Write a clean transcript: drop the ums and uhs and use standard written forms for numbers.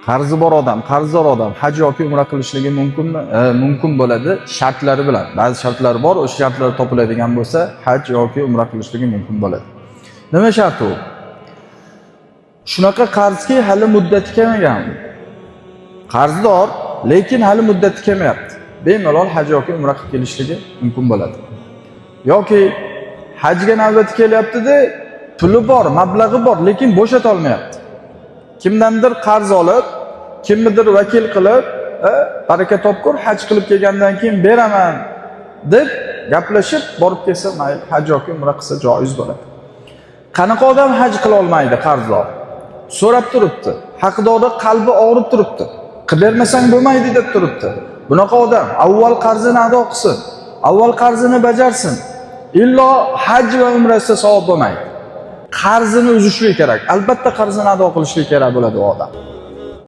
qarzi bor odam, qarzdor odam haj yoki umra qilishligi mumkinmi? Mumkin bo'ladi, shartlari bilan. Ba'zi shartlari bor, o'sha shartlar topiladigan bo'lsa, haj yoki umra qilishligi mumkin bo'ladi. Nima shart u? Shunaqa qarzki hali muddati kelmagan. Qarzdor, lekin hali muddati kelmayapti. Bemalol haj yoki umra qilib kelishligi mumkin bo'ladi. Yoki hajga navbati kelyapti-da, puli bor, mablag'i bor, lekin bo'shata olmayapti. Kimdandir qarz olib, kimnidir vakil qilib, baraka topkur, haj qilib kelgandan keyin beraman deb gaplashib borib kelsa, mayli, haj yoki umra qilsa joiz bo'ladi. Qanaqa odam haj qila olmaydi qarzdor? So'rab turibdi. Haqdorda qalbi og'rib turibdi. Qilib bermasang bo'lmaydi deb turibdi. Bunaqa odam avval qarzini ado qilsin, avval qarzini bajarsin. Illo haj va umrasida savob bo'lmaydi. Qarzini uzishlik kerak. Albatta qarzini ado qilishlik kerak bo'ladi u odam.